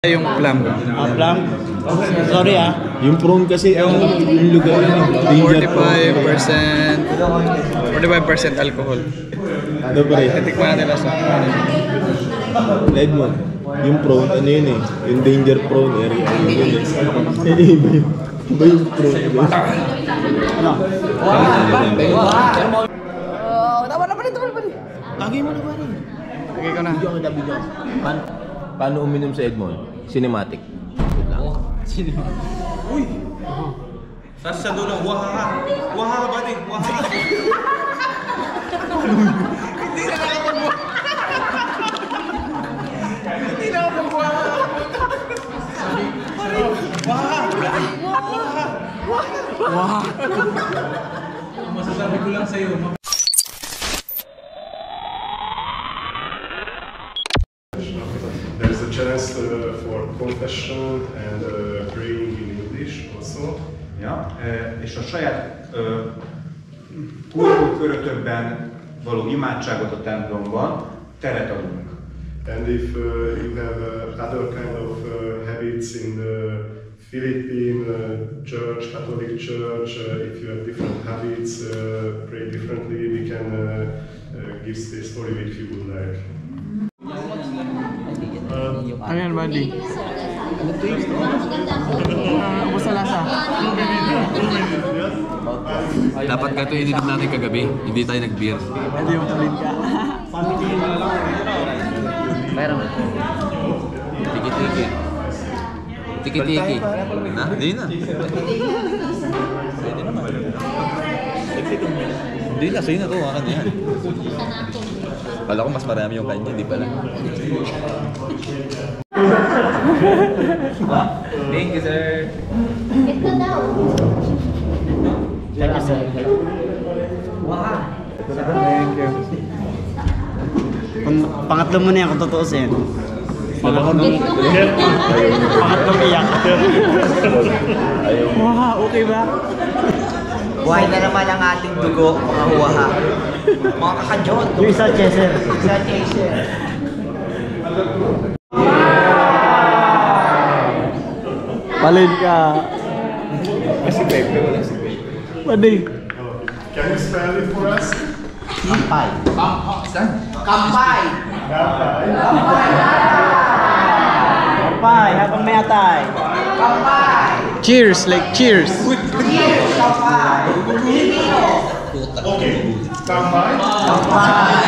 Yung plum. Plum? Sorry Yung prawn kasi yung lugar yun. 45% alcohol. Ano ba rin? Titikman natin lang sa Edmond, yung prawn, ano yun eh? Yung danger prawn area. Iba yung prawn. Ano? Tama na pa rin. Tagay mo na ba rin? Tagay ko na. Video. Paano uminom sa Edmond? Cinematic. Uy! Tapos sa dulo, wahaha! Wahaha ba din? Wahaha! Hindi na nakapag-wahaha! Hindi na nakapag-wahaha! Wahaha! Wahaha! Masasabi ko lang sa'yo. There's a chance for confession and praying in English also. Ja, és a saját kultúrkörötökben való imádságot a templomban teret adunk. And if you have other kind of habits in the Philippine church, Catholic church, if you have different habits, pray differently, we can give space for you if you would like. Ano yan, buddy? Basta lasa. Dapat ka ito ininom natin kagabi, hindi tayo nag-beer. Hindi yung tulin ka. Meron mo. Tiki-tiki. Tiki-tiki. Ha? Hindi na. Pwede naman. Hindi na, sa'yo na ito. Akan yan. Kala ko mas marami yung kanya, hindi pala. Thank you, sir. Ito daw. Thank you, sir. Thank you. Pangatlo mo na yan kung tutuusin. Pangatlong iyak. Wow, okay ba? Buhay na naman ang ating dugo, mga huwaha. Mga kakadyon. Yung isa, Chaser. Isa, Chaser. Palin ka. Kasi Pepe, wala si Pepe. Pwede. Can you spell it for us? Kampay. Kampay. Kampay, habang may atay. Kampay. Cheers, like cheers. Cheers, kampay. Okay. Kampay. Kampay.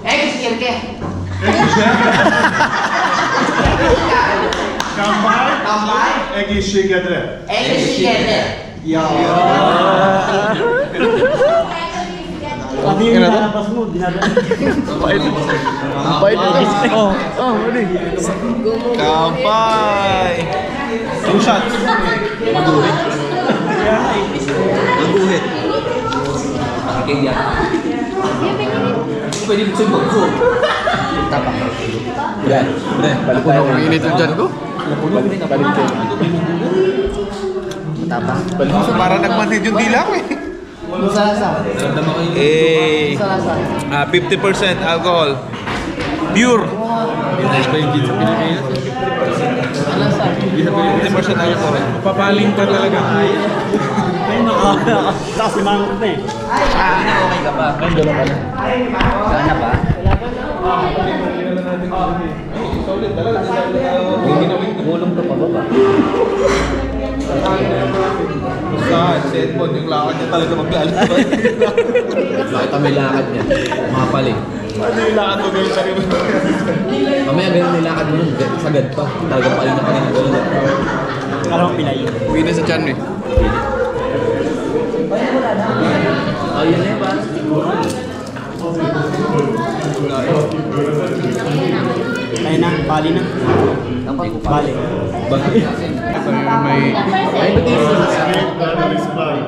Ekskirke. Kampay. Kampay. Egészségedre. Ekskirke. Pati yung nalabas mo, dinadaan. Bait. Buddy. Kampay! 2 shots. Maguhit. Maguhit. Pakikigyan. Pwede mo sa'yo magko. Tapak. Yan. Balik tayo. Ang init yung dyan ko. Balik tayo. Tapak. Para nagmantid yung dila ko eh. Salasa. 50% alcohol. Pure. Nice pa yung gin sa Pilipinas. 50% alcohol. Papaling ka talaga. Ay, nakasi mangot na eh. Okay ka ba? Sana ba? Gulong ka pa ba? Saan? Si Edmond, yung lakad niya talaga maglalakad. Bakit may lakad niya? Mapaling. Ano yung lakad mo gawin sa rin? Mamaya ganun yung lakad mo nun, sagad pa. Talagang paling na kanina ganun. Alam mo pinay. Uwi na sa tiyan eh. Ayun na yun ba? Ayun na, bali na. Bali. Ito yung may...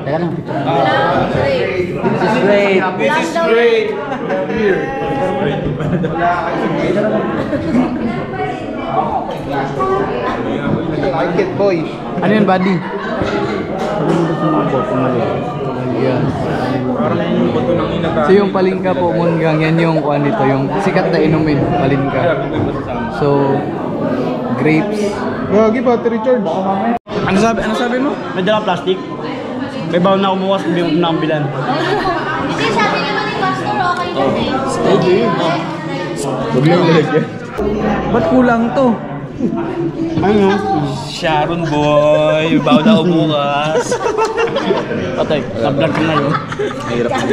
Teka lang. This is great. This is great! Beer. I like it, boy. Ano yun, buddy? Yan. Parang bato ng inata. So yung palingka po, Munggang, yan yung kuan dito, yung sikat na inumin, palingka. So, grapes. Gagi pa, Richard. Ano sabi mo? May dala plastic. May bawal na kumuha sa biyong na bilan. Hindi, sabi naman ni Pastor, okay na eh. Huwag lang lalagyan. Ba't kulang to? Ano? Sharon boy, bawa na ako bukas. Patay, tablag ko na yun. Mahirap ang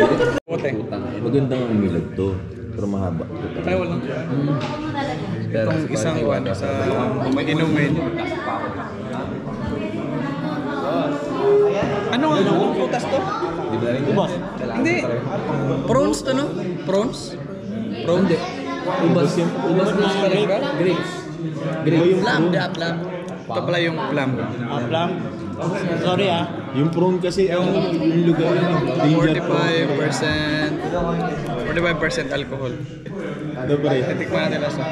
magandang umilog to. Pero mahaba. Ay, wala. Itong isang one sa inumin. Ano ang putas to? Di ba rin? Ubas. Hindi. Prawns to, no? Prawns? Prawns? Ubas yung ubas na grapes. Plum, plum. Ito pala yung plum. Aplam. Sorry ah. Yung prawn kasi yung lugar yun. 45% alcohol. Ano pa rin? Titikman natin lasa.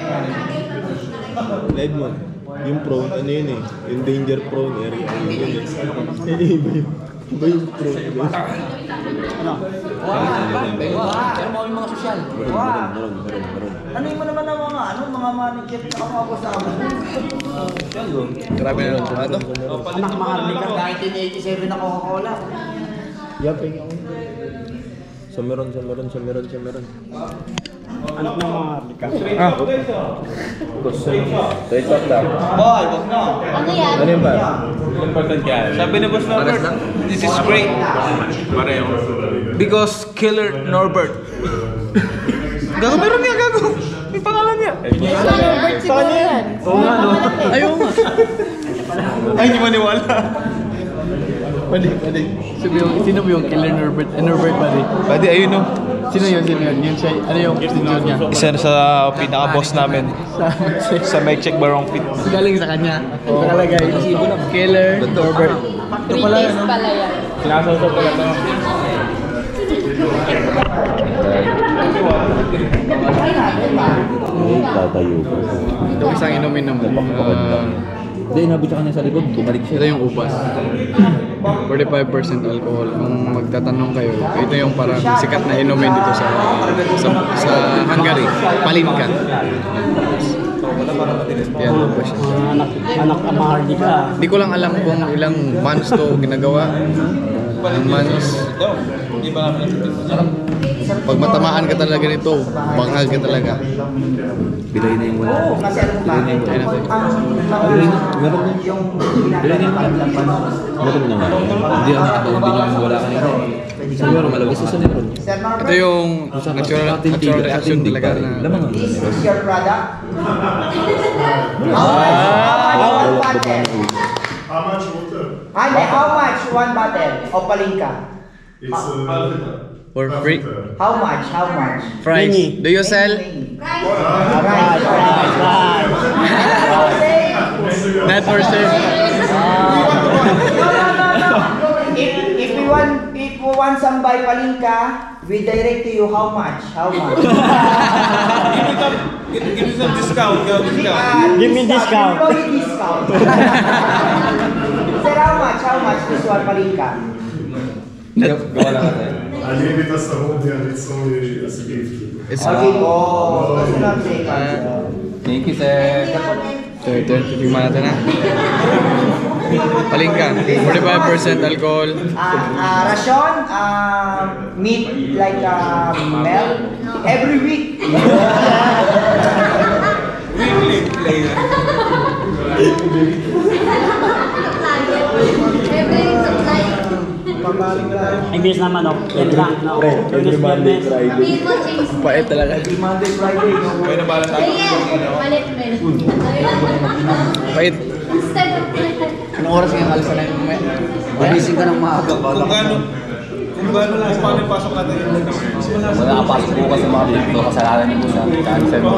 Edmond, yung prawn, ano yun eh? Yung danger prawn area. Iba yung prawn. Ano? Pero mga sosyal. Meron. Ano yung naman ang mga manager na mga boss namin? Grabe na lang ito. Anak maharlika. 1987 na Coca-Cola. Yaping ako. So meron. Anak ng maharlika. Straight up lang. Boy, wag na. Ano yan? Ano yun ba? Sabi ni Boss Norbert, this is great. Pareho. Because Killer Norbert. Gago, meron niya, gago. May pangalan niya. Norbert siguro yan. Oo nga, no? Ayaw nga. Ay, hindi maniwala. Pwede. Sino mo yung Killer Norbert? Norbert ba rin? Pwede, ayun no. Sino yun? Yun siya. Ano yung posture niya? Isa sa pinaka-boss namin. Sa May Check Barong Pit. Galing sa kanya. Nakalagay. Killer Norbert. Ito pala, Pre-taste ano? pala yan. Kinakasaw pala ito. Tatayo ko. Ito isang inumin ng Hindi, inabot siya kanya sa likod. Bumalik siya. ito yung ubas. 45% alcohol. Kung magtatanong kayo, ito yung parang sikat na inumin dito sa Hungary. Palinka. Yan, ubas siya. Anak ng maharlika. Hindi ko lang alam kung ilang months to ginagawa. Ilang months. Pag matamaan ka talaga nito, bangal ka talaga. Bilay na yung wala. Ayun natin. Meron na. Bilay na yung meron na nga. Hindi yung wala kanina. Siguro malabas sa meron. Ito yung natural reaction talaga na Lamang ang This is your product? How much water? How much one bottle of Palinka? It's for free. How much? Fries. Do you sell? Right. Not for sale. If we want some buy Palinka, we direct to you how much? Give me some discount. Give me discount. Discount. Sir, how much this one Palinka? Gawa lang natin. I gave it as a hobby and it's only as a gift. It's Okay, that's not saying. Thank you, sir. ito, titigman natin na. Palinka, 45% alcohol. Ration, meat like milk every week. Imbis naman, no? Yan lang, no? Every Monday, Friday. Pait talaga. Monday, Friday. Kaya na bala tayo. Malit mo. Pait. Anong oras nga kalisa na yung Magising ka ng maaga. Kung paano yung pasok natin yung Wala kapasok bukas sa mga dito. Kasalanan niyo po sa cancel mo.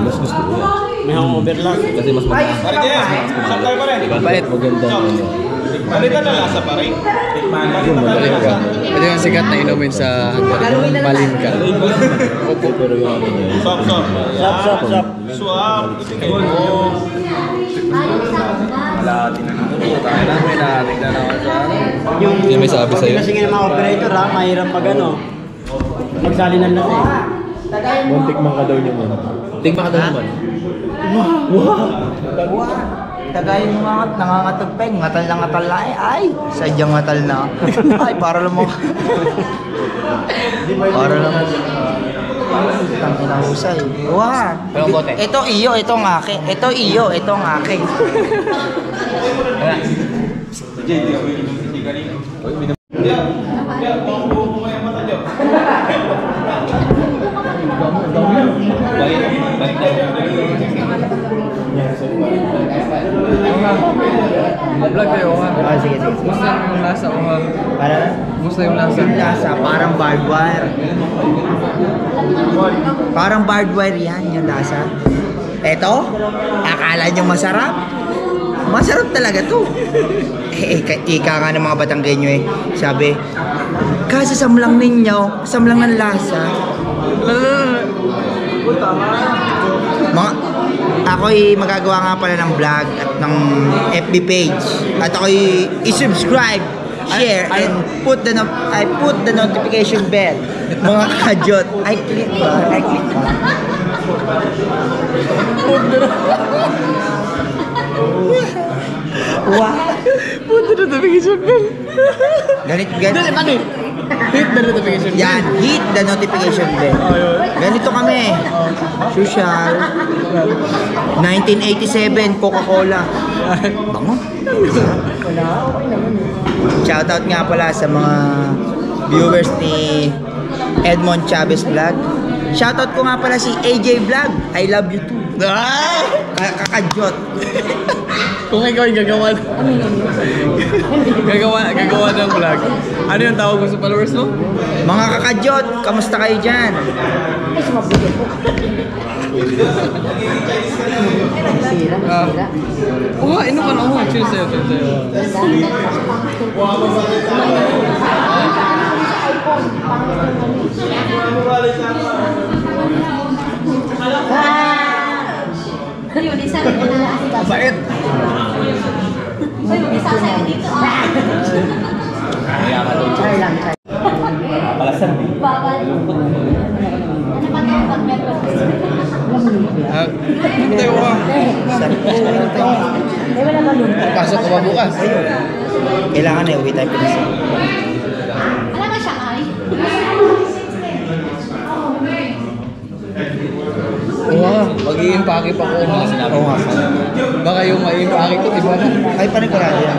Mas gusto ko yan. May hangover lang. Kasi mas maganda. Pare Jess, saan tayo pa rin? Pait. Maganda. Balita na lasa pa rin. Palinka. Ito yung sikat na inumin sa Hungary. Palinka. Opo, pero yung ano niya. Swap. Shop. Swap. Yung may sabi sa'yo? Kasi nga ng mga operator ha, mahirap pag ano. Magsali ng lahat eh. Muntik man ka daw niya man. Tigma ka daw naman. Wah! Tagayin mo nga, nangangatag pa yung ngatal na ngatal na ay, sadyang ngatal na. Ay, para lang mo. Para lang mo. Tangin na husay. Wah! Ito iyo, ito ang akin. Ito iyo, ito ang akin. Vlog kayo ha. Ah, sige. Musta yung lasa ko ha? Para? Musta yung lasa? Yung lasa, parang barbed wire. Parang barbed wire yan, yung lasa. Eto, akala nyo masarap? Masarap talaga to. Ika nga ng mga Batanggenyo eh. Sabi, kasasamlang ninyo, samlang ng lasa. Ako'y magagawa nga pala ng vlog at ng FB page. At ako'y i-subscribe, share, and put the notification bell. Mga kadyot. I click ba? Wow! Put the notification bell. Ganit. Hit the notification bell. Yan, hit the notification bell. Ganito kami. Social. 1987, Coca-Cola. Bango. Shoutout nga pala sa mga viewers ni Edmond Chavez Vlog. Shoutout ko nga pala si AJ Vlog. I love you too. Kakadyot. Kung ikaw ay gagawa ng vlog, ano yung tawag mo sa followers mo? Mga kakadyot, kamusta kayo dyan? Ino ka na. Chill sa'yo. Yun, isa rin na Bakit? isa sa'yo dito. Try lang. Palasan din. Bawal. Ano pa tayo pag meron? Tayo ka. Pasok ka ba bukas? Kailangan na uwi tayo pinasa. Alam mo siya ay? Mag-i-impake pa ko. Oo nga. Baka yung ma-impake ko, iba na. Ay, panikulado yan.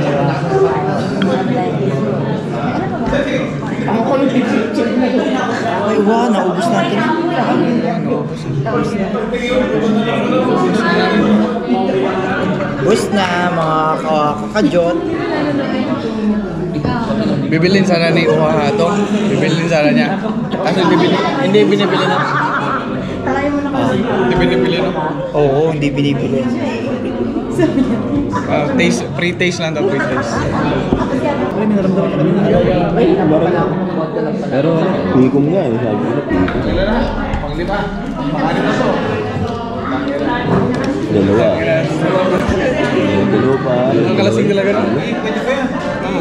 Ay, wow, naubos natin. Ubus na, mga kakadyot. Bibilin sana ni Uha to. Bibilin sana niya. Kasi hindi binibili na. Hindi binibili no? Oo, hindi binibili. Free taste lang daw, free taste. Pero, pikom nga eh. Sabi ko na pikom. Panglima. Pangalim na to. Dalawa. Dalawa pa. Ang kalasing talaga no?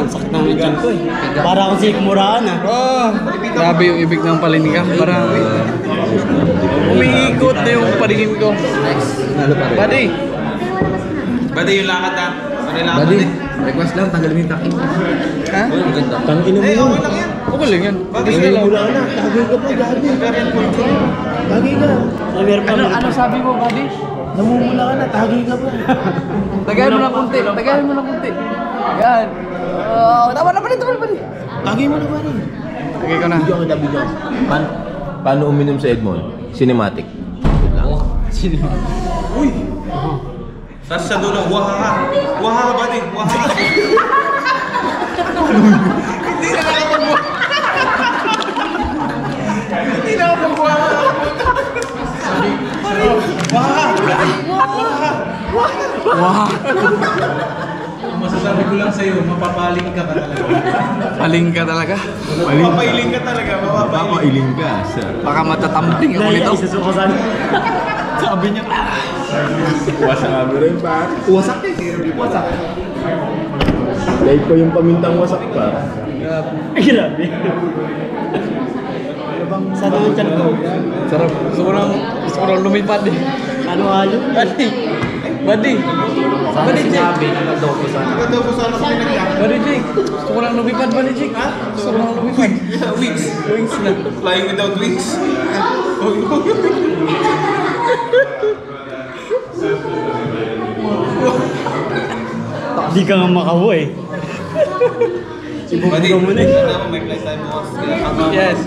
Sakit ng weekend ko eh. Para akong si Muraan ah. Oh, grabe yung ibig ng palinika. Parang umiikot na yung paningin ko. Buddy! Bada yung lakad na. Ano yung lakad Buddy, eh? request lang, tanggalin yung takip. Ha? Tangina mo yun. Okay lang yan. Tagay mo lang na. Tagay ka pa, gagi. Tagay ka. Ano sabi mo, buddy? Namumula ka na, tagay ka pa. Tagayin mo ng kunti. Yan. Tama na, buddy. Tagay mo na ba rin? Tagay ko na. Bigyan kita, bigyan. Paano uminom sa Edmond? Cinematic. Tapos sa dulo, wahaha. Wahaha, buddy. Wahaha. Hindi na nakapag-wahaha. Hindi na nakapag-wahaha. Wow! Masasabi ko lang sa'yo, mapapaling ka talaga. Paling ka talaga. Mapapailing ka talaga, mapapailing. Papailing ka, sir. Baka matatamping ako nito. Isusukasan. Sabi niya. Wasak nga mo rin, pa. Wasak eh. Wasak. Like ko yung pamintang wasak pa. Grabe. Sa doon dyan ko. Sarap. Gusto ko nang lumipad eh. Halo-halo. Buddy! Buddy Jake! Nag-adobo sana kami nagkakaroon. Buddy Jake! Gusto ko lang lumipad, Buddy Jake! Ha? Gusto ko lang lumipad. Wings. Wings na. Flying without wings. Di ka nga makawo eh. Buddy, Ibubuga mo na eh. may flight tayo bukas. Yes!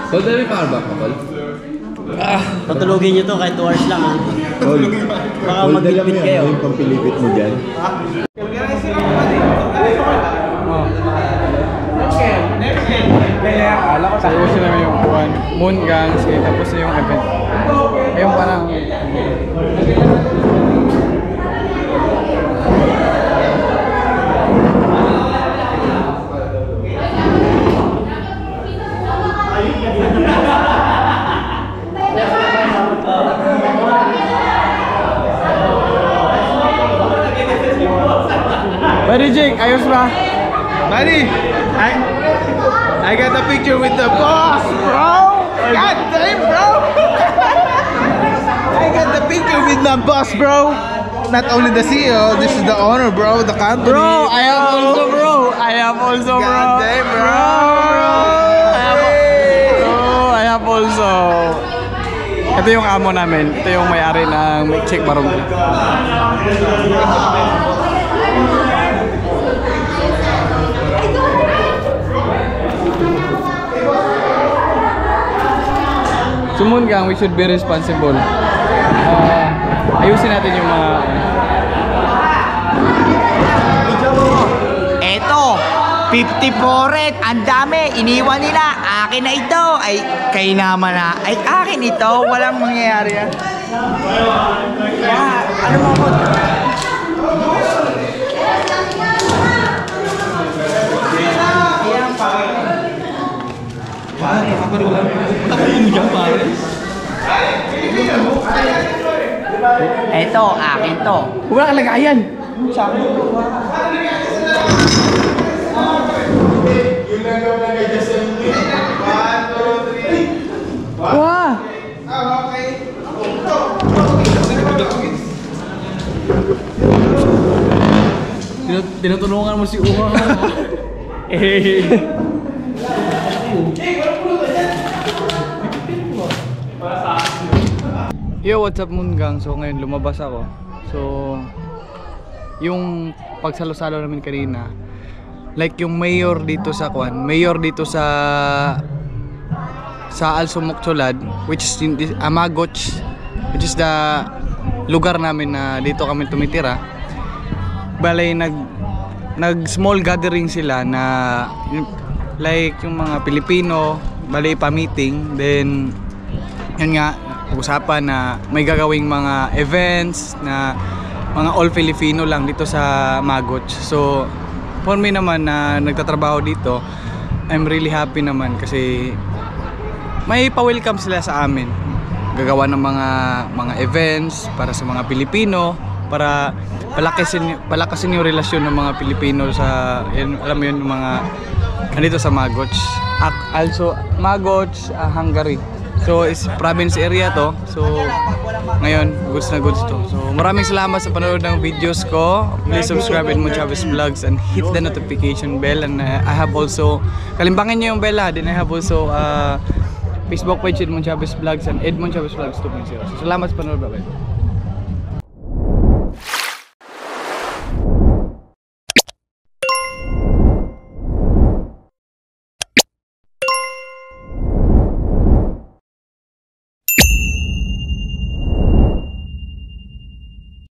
So, dali pa ba ka, Paul? Patulogin nyo to kahit 2 hours lang ha. Baka magbitbit kayo. Yung pampilipit mo dyan. Sa iyo sila yung moon gangs, tapos yung event. Ayun parang Buddy Jake, ayos ba? Buddy, I got a picture with the boss, bro. God damn, bro. I got the picture with the boss, bro. Not only the CEO, this is the owner, bro. The company. Bro, I am also bro. I am also bro. God damn, bro. I have also. Ito yung amo namin. Ito yung may-ari ng Milkshake Barangay. Sumun gang, we should be responsible. Ayusin natin yung mga... Eto, 54 red, ang dami, iniwan nila, akin na ito, ay kayo naman na, ay akin ito, walang mangyayari yan. Ano mo ako? Eto, akin to. Wala kang lagayan! Wah! Tinutulungan mo si Uha. Yo, what's up Moon Gang? So ngayon lumabas ako. So yung pagsalo-salo namin kanina, like yung mayor dito sa Al-Sumoksolad, which is in Amagoch, which is the lugar namin na dito kami tumitira. Balay nag small gathering sila na like yung mga Pilipino, balay pa-meeting, then yun nga usapan na may gagawing mga events na mga all Filipino lang dito sa Magoch. So for me naman na nagtatrabaho dito, I'm really happy naman kasi may pa-welcome sila sa amin. Gagawa ng mga events para sa mga Pilipino, para palakasin yung relasyon ng mga Pilipino sa alam mo yun, mga nandito sa Magoch. Also Magoch, Hungary. So is province area to. So ngayon goods na goods to. So maraming salamat sa panonood ng videos ko. Please subscribe to Edmond Chavez Vlogs and hit the notification bell. And I have also, kalimbangin nyo yung bell ha. Then I have also Facebook page Edmond Chavez Vlogs and Edmond Chavez Vlogs 2.0. So salamat sa panonood. Bye bye.